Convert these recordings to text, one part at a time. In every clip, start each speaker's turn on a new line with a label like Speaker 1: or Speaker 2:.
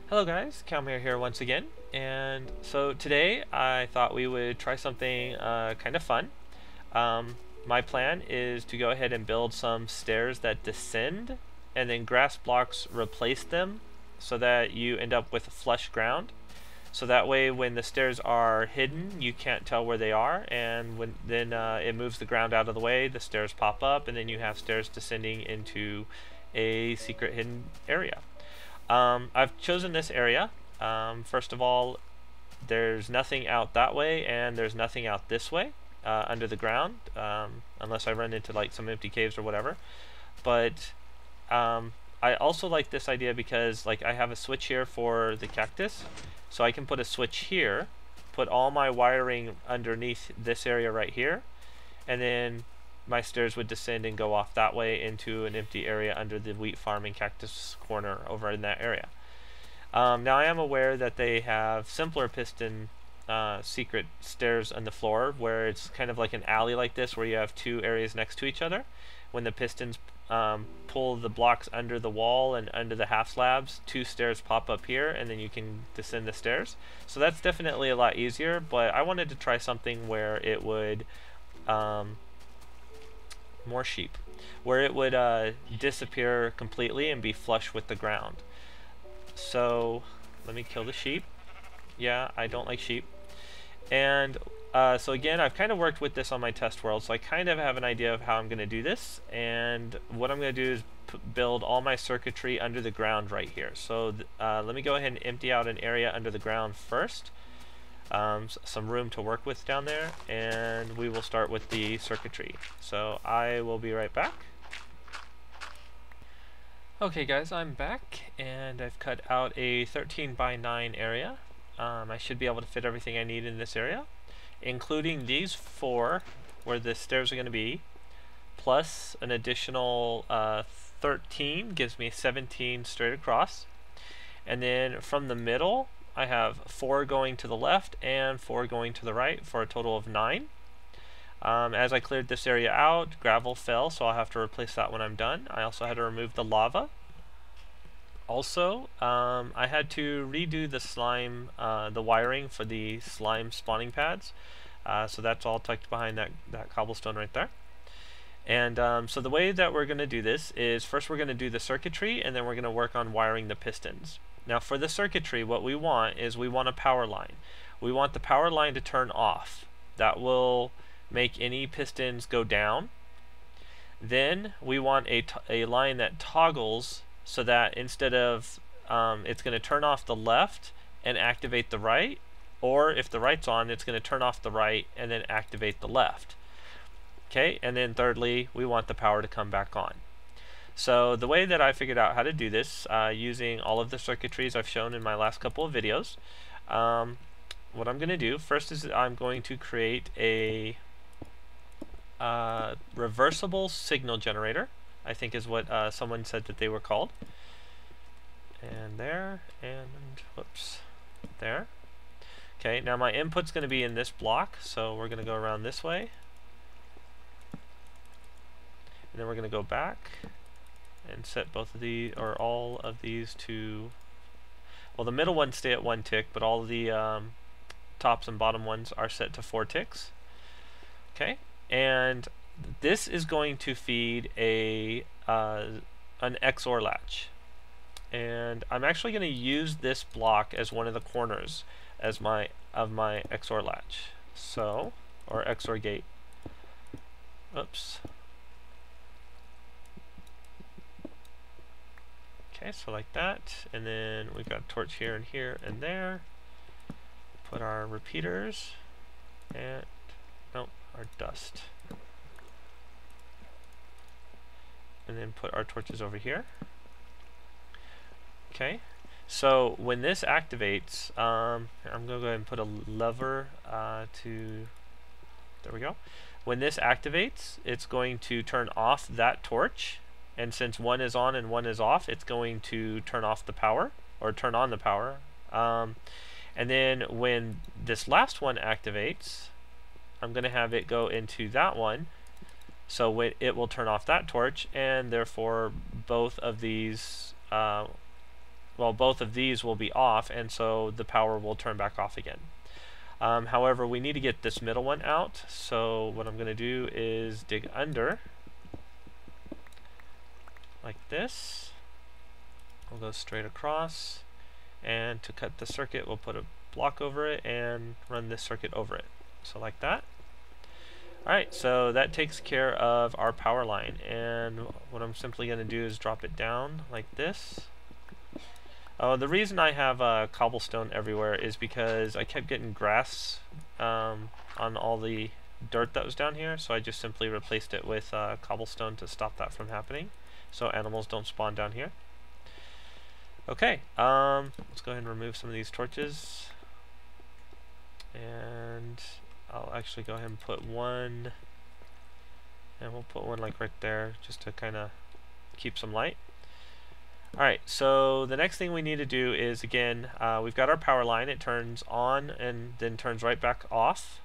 Speaker 1: Hello guys, Kalmier here once again, and so today I thought we would try something kind of fun. My plan is to go ahead and build some stairs that descend, and then grass blocks replace them so that you end up with flush ground. So that way when the stairs are hidden, you can't tell where they are, and when then it moves the ground out of the way, the stairs pop up, and then you have stairs descending into a secret hidden area. I've chosen this area. First of all, there's nothing out that way and there's nothing out this way under the ground, unless I run into like some empty caves or whatever. But I also like this idea because like I have a switch here for the cactus, so I can put a switch here, put all my wiring underneath this area right here, and then my stairs would descend and go off that way into an empty area under the wheat farm and cactus corner over in that area. Now I am aware that they have simpler piston secret stairs on the floor where it's kind of like an alley like this where you have two areas next to each other. When the pistons pull the blocks under the wall and under the half slabs, two stairs pop up here and then you can descend the stairs. So that's definitely a lot easier, but I wanted to try something where it would more sheep, where it would disappear completely and be flush with the ground. So let me kill the sheep. Yeah, I don't like sheep. And so again, I've kind of worked with this on my test world, so I kind of have an idea of how I'm going to do this. And what I'm going to do is build all my circuitry under the ground right here. So let me go ahead and empty out an area under the ground first. Some room to work with down there, and we will start with the circuitry. So I will be right back. Okay guys, I'm back and I've cut out a 13 by 9 area. I should be able to fit everything I need in this area, including these 4 where the stairs are going to be, plus an additional 13 gives me 17 straight across. And then from the middle I have 4 going to the left and 4 going to the right for a total of 9. As I cleared this area out, gravel fell, so I'll have to replace that when I'm done. I also had to remove the lava. Also, I had to redo the slime, the wiring for the slime spawning pads. So that's all tucked behind that cobblestone right there. And so the way that we're going to do this is first we're going to do the circuitry, and then we're going to work on wiring the pistons. Now for the circuitry, what we want is we want a power line. We want the power line to turn off. That will make any pistons go down. Then we want a line that toggles so that instead of it's going to turn off the left and activate the right, or if the right's on, it's going to turn off the right and then activate the left. Okay, and then thirdly, we want the power to come back on. So the way that I figured out how to do this, using all of the circuitries I've shown in my last couple of videos, what I'm going to do first is I'm going to create a reversible signal generator, I think is what someone said that they were called. And there, and whoops, there. Okay, now my input's going to be in this block, so we're going to go around this way. And then we're going to go back and set both of these, or all of these to, well, the middle ones stay at 1 tick, but all of the tops and bottom ones are set to 4 ticks. Okay, and this is going to feed an XOR latch, and I'm actually going to use this block as one of the corners as my XOR latch, so, or XOR gate. Oops. Okay, so like that, and then we've got a torch here and here and there. Put our repeaters, and nope, our dust. And then put our torches over here. Okay, so when this activates, I'm going to go ahead and put a lever to, there we go. When this activates, it's going to turn off that torch. And since one is on and one is off, it's going to turn off the power, or turn on the power. And then when this last one activates, I'm going to have it go into that one. So it will turn off that torch, and therefore both of these well, both of these will be off, and so the power will turn back off again. However, we need to get this middle one out, so what I'm going to do is dig under like this. We'll go straight across, and to cut the circuit we'll put a block over it and run this circuit over it, so like that. Alright, so that takes care of our power line, and what I'm simply going to do is drop it down like this. The reason I have cobblestone everywhere is because I kept getting grass on all the dirt that was down here, so I just simply replaced it with cobblestone to stop that from happening, so animals don't spawn down here. Okay, let's go ahead and remove some of these torches, and I'll actually go ahead and put one, and we'll put one like right there just to kind of keep some light. Alright, so the next thing we need to do is, again, we've got our power line. It turns on and then turns right back off.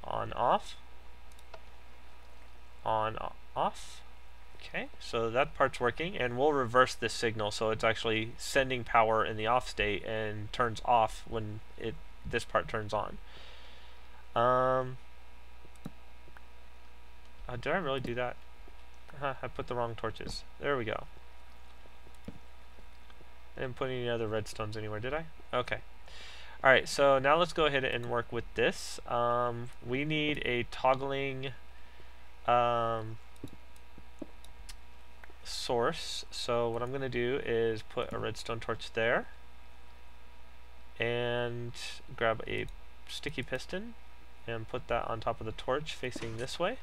Speaker 1: On, off. On, off. Okay, so that part's working, and we'll reverse this signal so it's actually sending power in the off state and turns off when this part turns on. Did I really do that? I put the wrong torches. There we go. I didn't put any other redstones anywhere, did I? Okay. Alright, so now let's go ahead and work with this. We need a toggling source. So what I'm going to do is put a redstone torch there and grab a sticky piston and put that on top of the torch facing this way,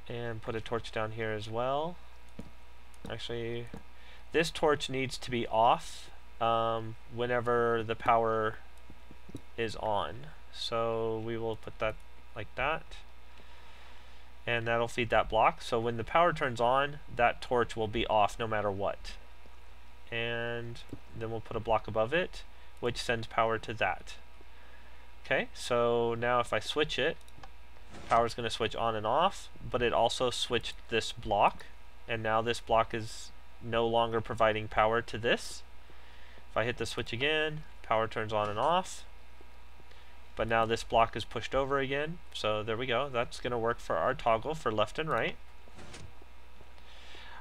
Speaker 1: and put a torch down here as well. Actually, this torch needs to be off whenever the power is on, so we will put that like that, and that'll feed that block. So when the power turns on, that torch will be off no matter what, and then we'll put a block above it which sends power to that. Okay, so now if I switch it, power is going to switch on and off, but it also switched this block, and now this block is no longer providing power to this. If I hit the switch again, power turns on and off, but now this block is pushed over again. So there we go. That's going to work for our toggle for left and right.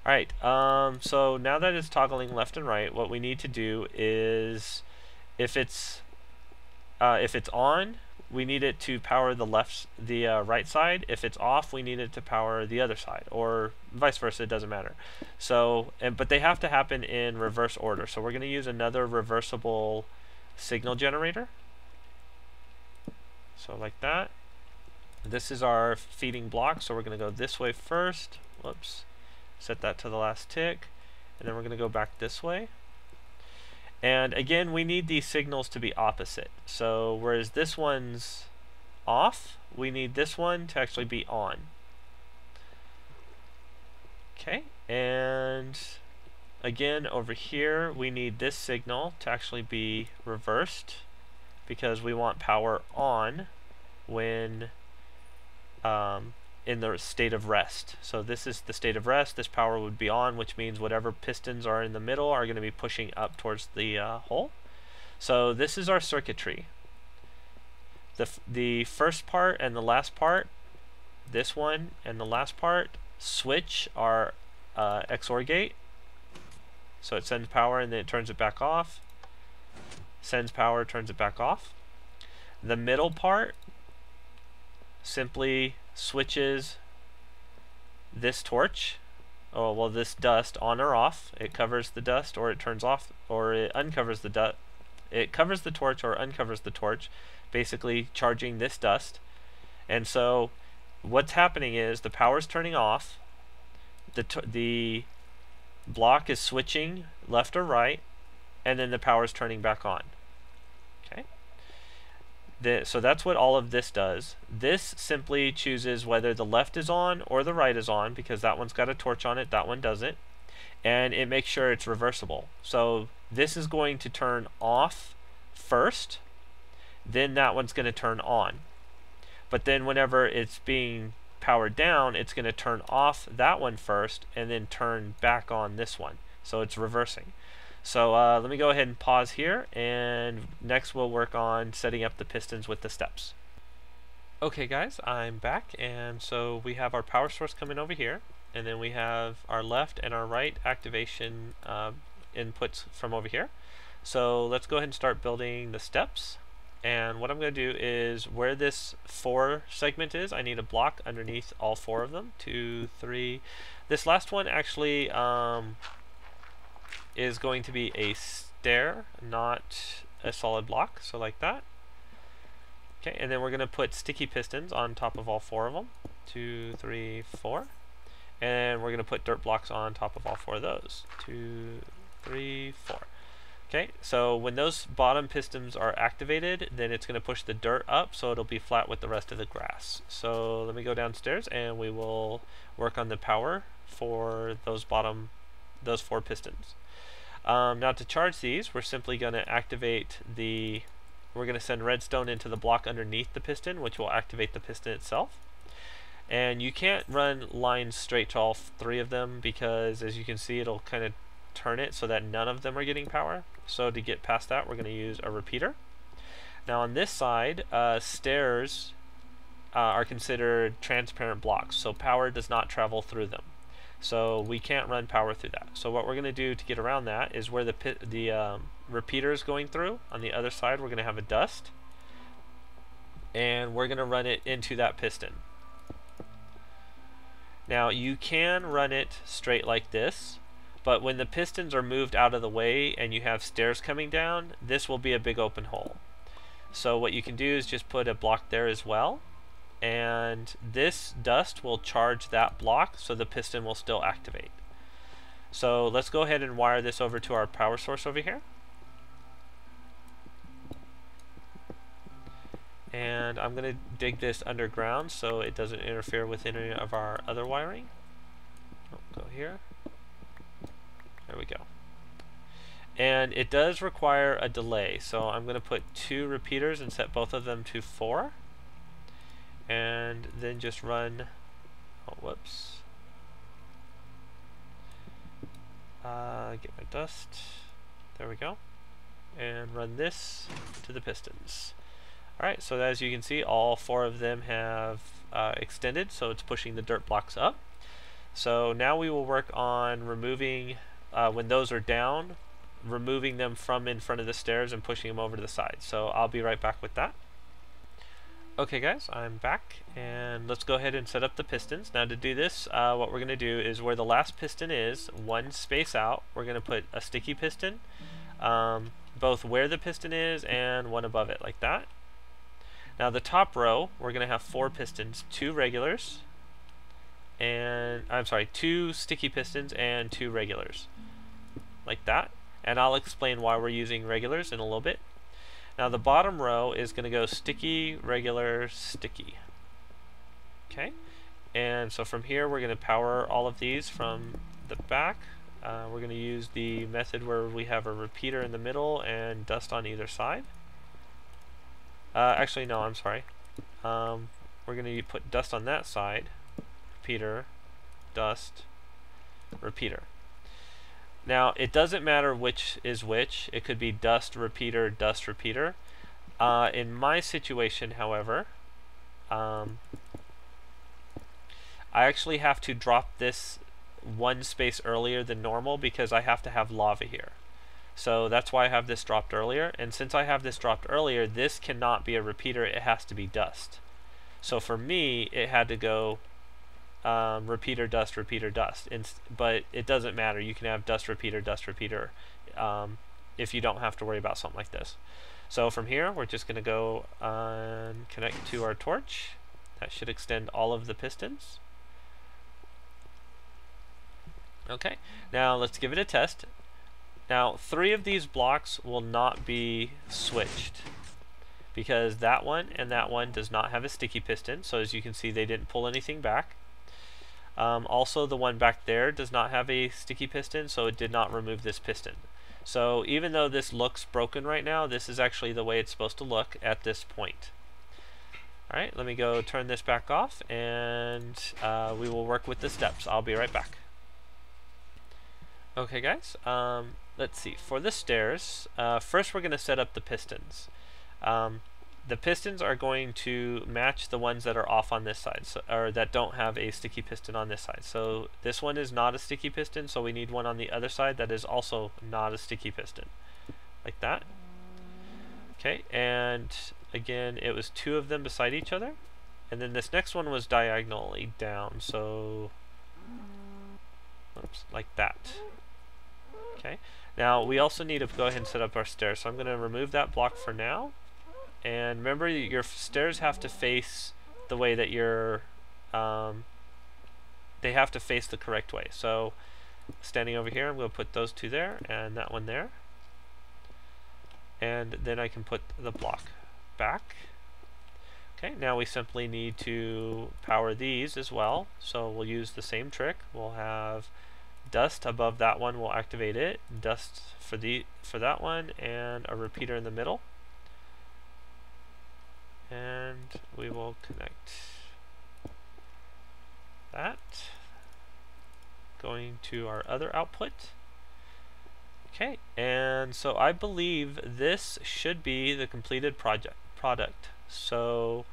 Speaker 1: Alright, so now that it's toggling left and right, what we need to do is, if it's on, we need it to power the right side. If it's off, we need it to power the other side, or vice versa. It doesn't matter. So, but they have to happen in reverse order. So we're going to use another reversible signal generator. So like that. This is our feeding block. So we're going to go this way first. Whoops. Set that to the last tick, and then we're going to go back this way. And again, we need these signals to be opposite. So whereas this one's off, we need this one to actually be on. Okay, and again over here we need this signal to actually be reversed, because we want power on when in the state of rest. So this is the state of rest. This power would be on, which means whatever pistons are in the middle are going to be pushing up towards the hole. So this is our circuitry. The first part and the last part, this one and the last part, switch our XOR gate. So it sends power and then it turns it back off. Sends power, turns it back off. The middle part simply switches this torch, this dust on or off. It covers the dust, or it turns off, or it uncovers the dust. It covers the torch or uncovers the torch, basically charging this dust. And so what's happening is the power's turning off, the block is switching left or right, and then the power's turning back on. Okay. So that's what all of this does. This simply chooses whether the left is on or the right is on, because that one's got a torch on it, that one doesn't. And it makes sure it's reversible. So this is going to turn off first, then that one's going to turn on. But then whenever it's being power down, it's going to turn off that one first and then turn back on this one. So it's reversing. So let me go ahead and pause here, and next we'll work on setting up the pistons with the steps. Okay guys, I'm back, and so we have our power source coming over here, and then we have our left and our right activation inputs from over here. So let's go ahead and start building the steps. And what I'm going to do is, where this 4 segment is, I need a block underneath all 4 of them. 2, 3. This last one actually is going to be a stair, not a solid block, so like that. Okay, and then we're going to put sticky pistons on top of all 4 of them. 2, 3, 4. And we're going to put dirt blocks on top of all 4 of those. 2, 3, 4. Okay, so when those bottom pistons are activated, then it's going to push the dirt up, so it'll be flat with the rest of the grass. So let me go downstairs and we will work on the power for those 4 pistons. Now to charge these, we're simply going to activate we're going to send redstone into the block underneath the piston, which will activate the piston itself. And you can't run lines straight to all 3 of them, because as you can see, it'll kind of turn it so that none of them are getting power. So to get past that, we're going to use a repeater. Now on this side, stairs are considered transparent blocks, so power does not travel through them. So we can't run power through that. So what we're going to do to get around that is, where the repeater is going through, on the other side we're going to have a dust, and we're going to run it into that piston. Now you can run it straight like this, but when the pistons are moved out of the way and you have stairs coming down, this will be a big open hole. So what you can do is just put a block there as well, and this dust will charge that block, so the piston will still activate. So let's go ahead and wire this over to our power source over here. And I'm going to dig this underground so it doesn't interfere with any of our other wiring. Go here. There we go. And it does require a delay, so I'm going to put 2 repeaters and set both of them to 4. And then just run, whoops. Get my dust. There we go. And run this to the pistons. Alright, so as you can see, all 4 of them have extended, so it's pushing the dirt blocks up. So now we will work on removing, when those are down, removing them from in front of the stairs and pushing them over to the side. So I'll be right back with that. Okay guys, I'm back, and let's go ahead and set up the pistons. Now to do this, what we're going to do is, where the last piston is, 1 space out, we're going to put a sticky piston, both where the piston is and 1 above it, like that. Now the top row, we're going to have 4 pistons, 2 regulars, and, 2 sticky pistons and 2 regulars, like that. And I'll explain why we're using regulars in a little bit. Now the bottom row is going to go sticky, regular, sticky. Okay, and so from here we're going to power all of these from the back. We're going to use the method where we have a repeater in the middle and dust on either side. Actually, no, I'm sorry. We're going to put dust on that side, repeater, dust, repeater. Now, it doesn't matter which is which. It could be dust, repeater, dust, repeater. In my situation, however, I actually have to drop this 1 space earlier than normal, because I have to have lava here. So that's why I have this dropped earlier. And since I have this dropped earlier, this cannot be a repeater. It has to be dust. So for me, it had to go repeater, dust, but it doesn't matter. You can have dust, repeater, if you don't have to worry about something like this. So from here, we're just going to go and connect to our torch. That should extend all of the pistons. Okay, now let's give it a test. Now 3 of these blocks will not be switched, because that one and that one does not have a sticky piston. So as you can see, they didn't pull anything back. Also, the one back there does not have a sticky piston, so it did not remove this piston. So even though this looks broken right now, this is actually the way it's supposed to look at this point. Alright, let me go turn this back off, and we will work with the steps. I'll be right back. Okay guys, let's see. For the stairs, first we're going to set up the pistons. The pistons are going to match the ones that are off on this side, so, or that don't have a sticky piston on this side. So this one is not a sticky piston, so we need one on the other side that is also not a sticky piston. Like that. Okay, and again, it was two of them beside each other. And then this next one was diagonally down, so oops, like that. Okay, now we also need to go ahead and set up our stairs. So I'm going to remove that block for now. And remember, your stairs have to face the way that you're, they have to face the correct way. So standing over here, I'm going to put those two there and that one there. And then I can put the block back. Okay, now we simply need to power these as well. So we'll use the same trick. We'll have dust above that one, we'll activate it. Dust for that one, and a repeater in the middle. And we will connect that. Going to our other output. Okay, and so I believe this should be the completed product. So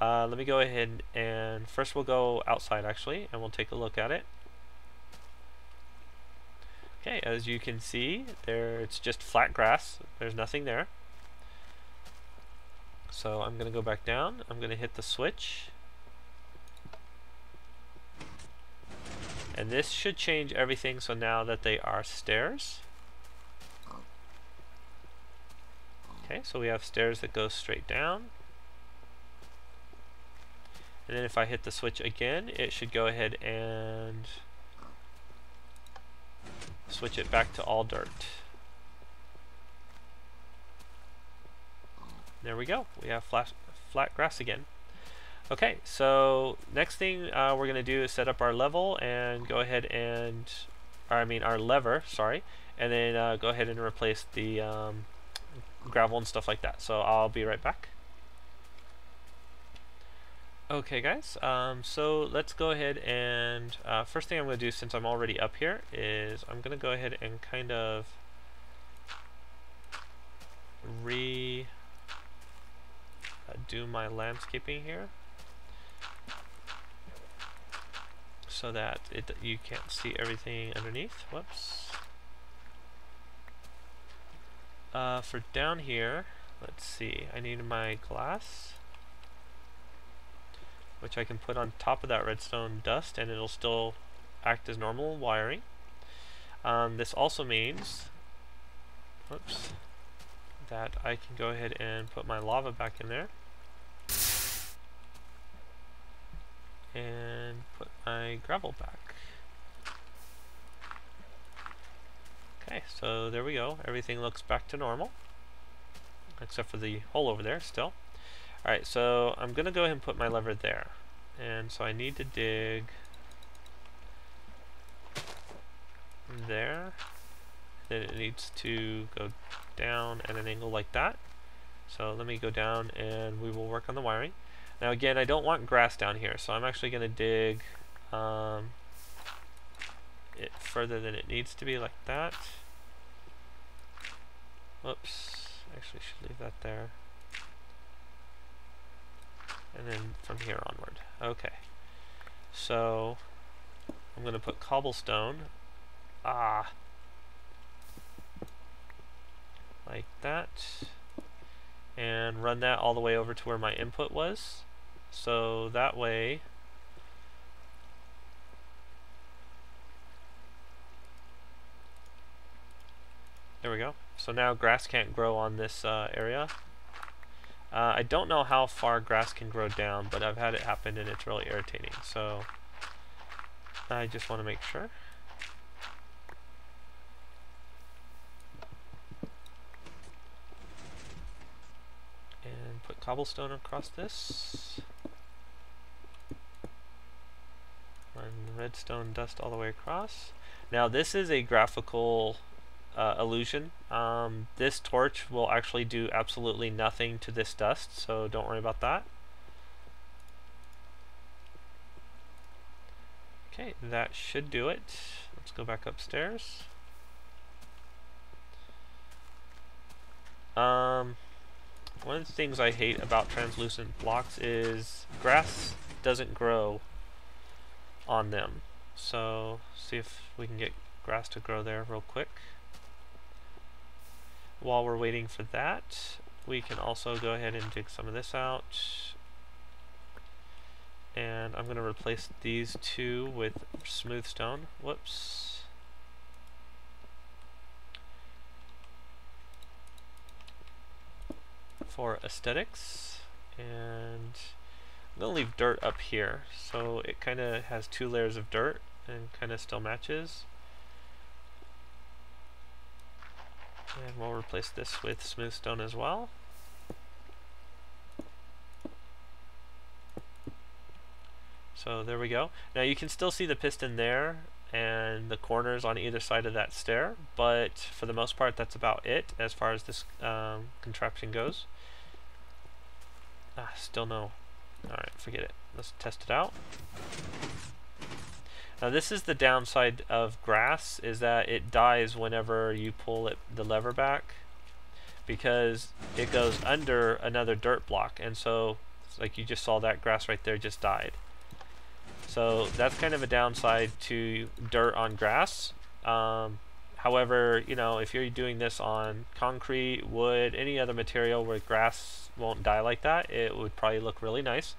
Speaker 1: let me go ahead and first we'll go outside actually, and we'll take a look at it. Okay, as you can see, there it's just flat grass. There's nothing there. So I'm going to go back down. I'm going to hit the switch. And this should change everything, so now that they are stairs. Okay, so we have stairs that go straight down. And then if I hit the switch again, it should go ahead and switch it back to all dirt. There we go. We have flat grass again. Okay, so next thing we're going to do is set up our level and go ahead and, our lever, sorry, and then go ahead and replace the gravel and stuff like that. So I'll be right back. Okay guys, so let's go ahead and first thing I'm going to do, since I'm already up here, is I'm going to go ahead and kind of do my landscaping here so that you can't see everything underneath. Whoops. For down here, let's see, I need my glass, which I can put on top of that redstone dust and it'll still act as normal wiring. This also means, whoops, that I can go ahead and put my lava back in there and put my gravel back. Okay, so there we go. Everything looks back to normal, except for the hole over there still. Alright, so I'm going to go ahead and put my lever there. And so I need to dig there. Then it needs to go down at an angle like that. So let me go down and we will work on the wiring. Now again, I don't want grass down here, so I'm actually going to dig it further than it needs to be, like that. Whoops, actually should leave that there. And then from here onward. Okay, so I'm going to put cobblestone, like that, and run that all the way over to where my input was. So that way there we go. So now grass can't grow on this area. I don't know how far grass can grow down, but I've had it happen and it's really irritating. So I just want to make sure. And put cobblestone across this. Run redstone dust all the way across. Now this is a graphical illusion. This torch will actually do absolutely nothing to this dust, so don't worry about that. Okay, that should do it. Let's go back upstairs. One of the things I hate about translucent blocks is grass doesn't grow on them. So, see if we can get grass to grow there real quick. While we're waiting for that, we can also go ahead and dig some of this out. And I'm going to replace these two with smooth stone. Whoops. For aesthetics. And I'm going to leave dirt up here. So it kind of has two layers of dirt and kind of still matches. And we'll replace this with smooth stone as well. So there we go. Now you can still see the piston there and the corners on either side of that stair, but for the most part that's about it as far as this contraption goes. Still no. Alright, forget it. Let's test it out. Now this is the downside of grass, is that it dies whenever you pull the lever back, because it goes under another dirt block, and so like you just saw, that grass right there just died. So that's kind of a downside to dirt on grass. However, you know, if you're doing this on concrete, wood, any other material where grass won't die like that, it would probably look really nice.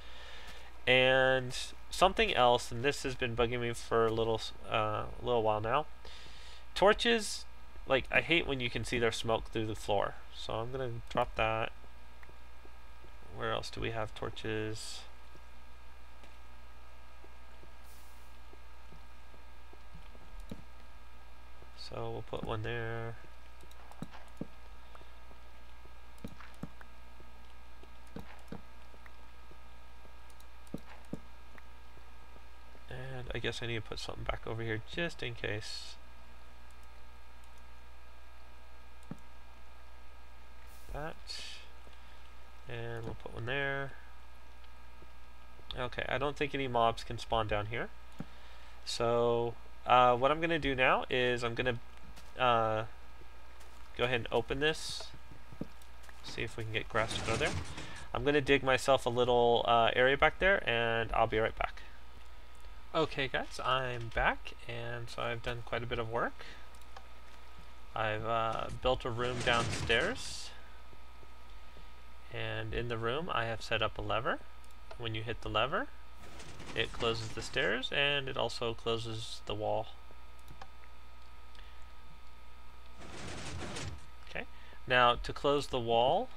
Speaker 1: And something else, and this has been bugging me for a little while now. Torches, like, I hate when you can see their smoke through the floor. So I'm gonna drop that. Where else do we have torches? So we'll put one there. And I guess I need to put something back over here just in case. That. And we'll put one there. Okay, I don't think any mobs can spawn down here. So what I'm going to do now is I'm going to go ahead and open this. See if we can get grass to grow there. I'm going to dig myself a little area back there, and I'll be right back. Okay guys, I'm back, and so I've done quite a bit of work. I've built a room downstairs, and in the room I have set up a lever. When you hit the lever, it closes the stairs, and it also closes the wall. Okay, now to close the wall,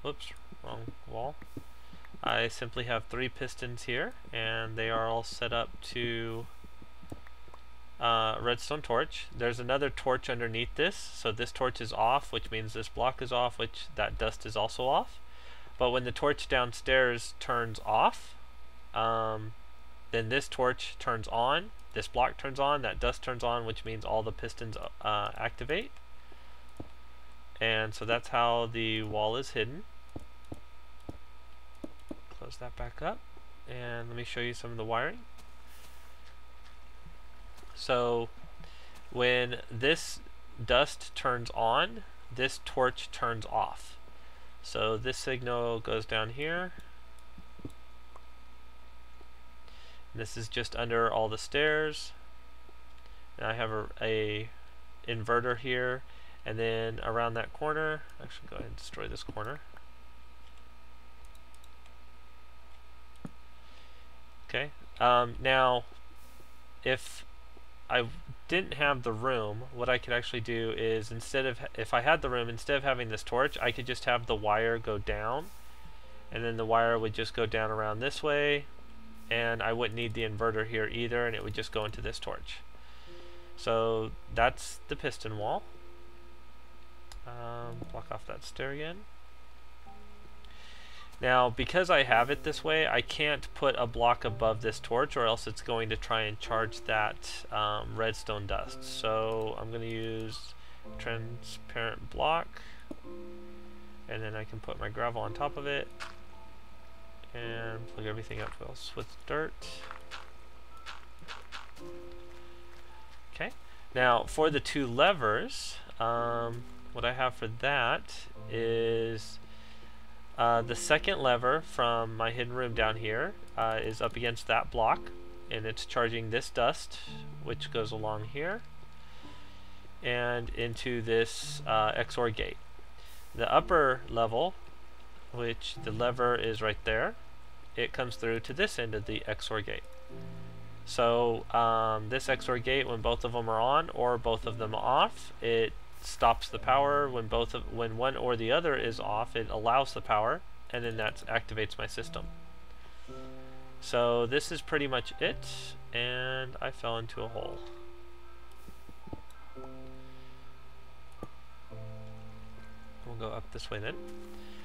Speaker 1: whoops, wrong wall. I simply have 3 pistons here, and they are all set up to redstone torch. There's another torch underneath this, so this torch is off, which means this block is off, which that dust is also off. But when the torch downstairs turns off, then this torch turns on, this block turns on, that dust turns on, which means all the pistons activate. And so that's how the wall is hidden. Close that back up, and let me show you some of the wiring. So when this dust turns on, this torch turns off. So this signal goes down here. This is just under all the stairs. And I have a inverter here, and then around that corner, actually go ahead and destroy this corner. Okay, now if I didn't have the room, what I could actually do is, if I had the room, instead of having this torch, I could just have the wire go down, and then the wire would just go down around this way, and I wouldn't need the inverter here either, and it would just go into this torch. So that's the piston wall. Block off that stair again. Now, because I have it this way, I can't put a block above this torch, or else it's going to try and charge that redstone dust. So I'm going to use transparent block, and then I can put my gravel on top of it, and plug everything up else with dirt. Okay. Now for the two levers, what I have for that is the second lever from my hidden room down here is up against that block, and it's charging this dust, which goes along here and into this XOR gate. The upper level, which the lever is right there, it comes through to this end of the XOR gate. So this XOR gate, when both of them are on or both of them off, it stops the power. When one or the other is off, it allows the power, and then that activates my system. So this is pretty much it, and I fell into a hole. We'll go up this way then.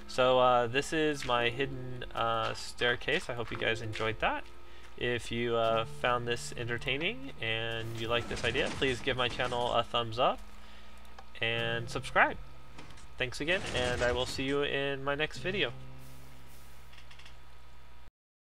Speaker 1: So this is my hidden staircase. I hope you guys enjoyed that. If you found this entertaining and you like this idea, please give my channel a thumbs up and subscribe. Thanks again, and I will see you in my next video.